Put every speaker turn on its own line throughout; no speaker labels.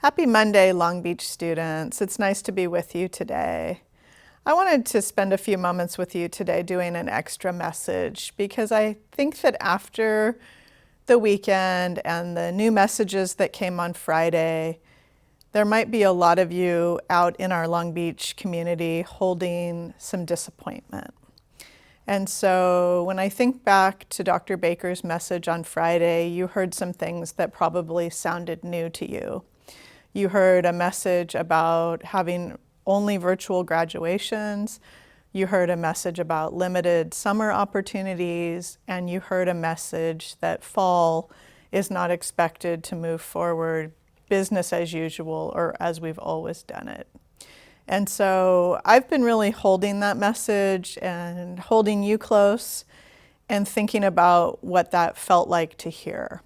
Happy Monday, Long Beach students. It's nice to be with you today. I wanted to spend a few moments with you today doing an extra message because I think that after the weekend and the new messages that came on Friday, there might be a lot of you out in our Long Beach community holding some disappointment. And so when I think back to Dr. Baker's message on Friday, you heard some things that probably sounded new to you. You heard a message about having only virtual graduations. You heard a message about limited summer opportunities, and you heard a message that fall is not expected to move forward business as usual or as we've always done it. And so I've been really holding that message and holding you close and thinking about what that felt like to hear.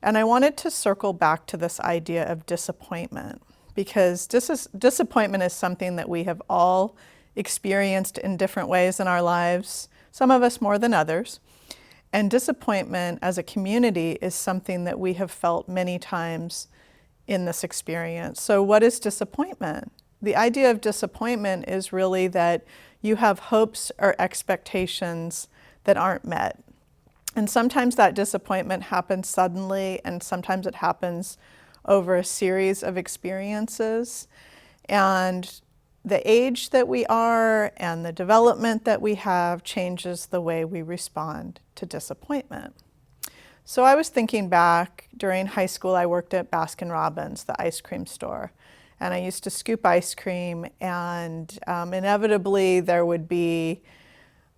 And I wanted to circle back to this idea of disappointment because disappointment is something that we have all experienced in different ways in our lives, some of us more than others. And disappointment as a community is something that we have felt many times in this experience. So what is disappointment? The idea of disappointment is really that you have hopes or expectations that aren't met. And sometimes that disappointment happens suddenly, and sometimes it happens over a series of experiences. And the age that we are and the development that we have changes the way we respond to disappointment. So I was thinking back, during high school I worked at Baskin-Robbins, the ice cream store. And I used to scoop ice cream, and inevitably there would be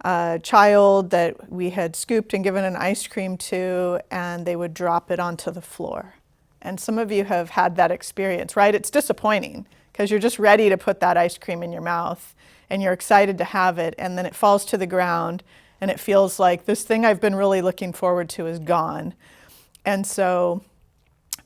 a child that we had scooped and given an ice cream to, and they would drop it onto the floor. And some of you have had that experience, right? It's disappointing because you're just ready to put that ice cream in your mouth and you're excited to have it, and then it falls to the ground and it feels like this thing I've been really looking forward to is gone. And so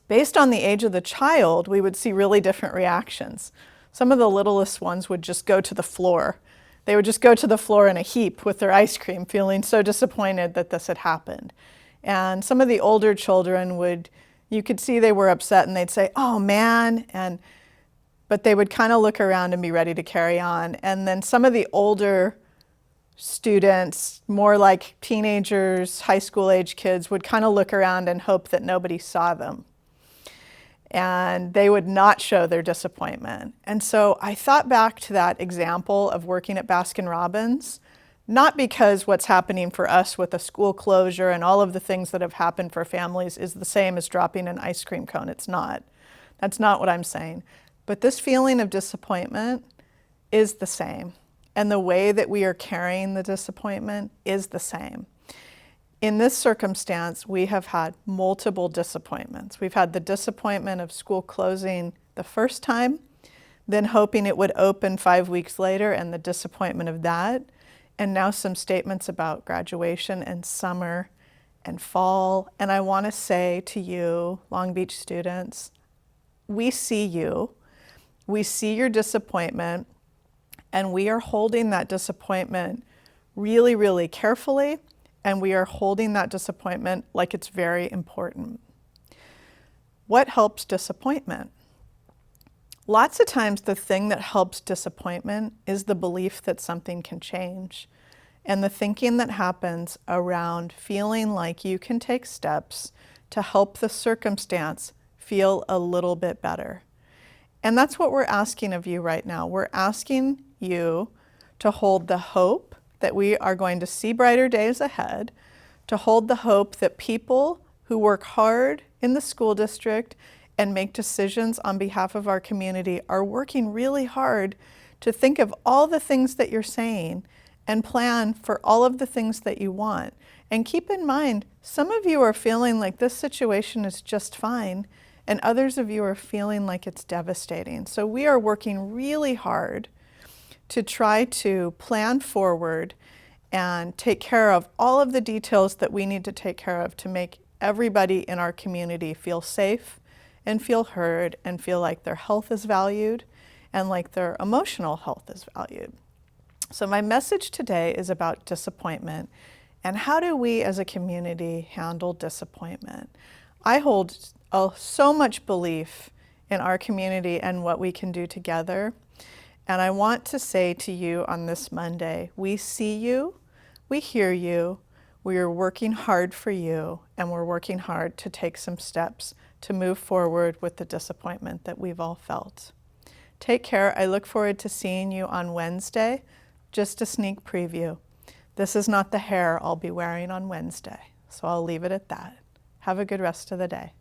based on the age of the child, we would see really different reactions. Some of the littlest ones would just go to the floor. They would just go to the floor in a heap with their ice cream, feeling so disappointed that this had happened. And some of the older children you could see they were upset and they'd say, "Oh man," but they would kind of look around and be ready to carry on. And then some of the older students, more like teenagers, high school age kids, would kind of look around and hope that nobody saw them. And they would not show their disappointment. And so I thought back to that example of working at Baskin-Robbins, not because what's happening for us with a school closure and all of the things that have happened for families is the same as dropping an ice cream cone. It's not. That's not what I'm saying. But this feeling of disappointment is the same. And the way that we are carrying the disappointment is the same. In this circumstance, we have had multiple disappointments. We've had the disappointment of school closing the first time, then hoping it would open 5 weeks later, and the disappointment of that, and now some statements about graduation and summer and fall. And I want to say to you, Long Beach students, we see you. We see your disappointment, and we are holding that disappointment really, really carefully. And we are holding that disappointment like it's very important. What helps disappointment? Lots of times the thing that helps disappointment is the belief that something can change and the thinking that happens around feeling like you can take steps to help the circumstance feel a little bit better. And that's what we're asking of you right now. We're asking you to hold the hope that we are going to see brighter days ahead, to hold the hope that people who work hard in the school district and make decisions on behalf of our community are working really hard to think of all the things that you're saying and plan for all of the things that you want. And keep in mind, some of you are feeling like this situation is just fine, and others of you are feeling like it's devastating. So we are working really hard to try to plan forward and take care of all of the details that we need to take care of to make everybody in our community feel safe and feel heard and feel like their health is valued and like their emotional health is valued. So my message today is about disappointment and how do we as a community handle disappointment. I hold so much belief in our community and what we can do together. And I want to say to you on this Monday, we see you, we hear you, we are working hard for you, and we're working hard to take some steps to move forward with the disappointment that we've all felt. Take care. I look forward to seeing you on Wednesday. Just a sneak preview. This is not the hair I'll be wearing on Wednesday, so I'll leave it at that. Have a good rest of the day.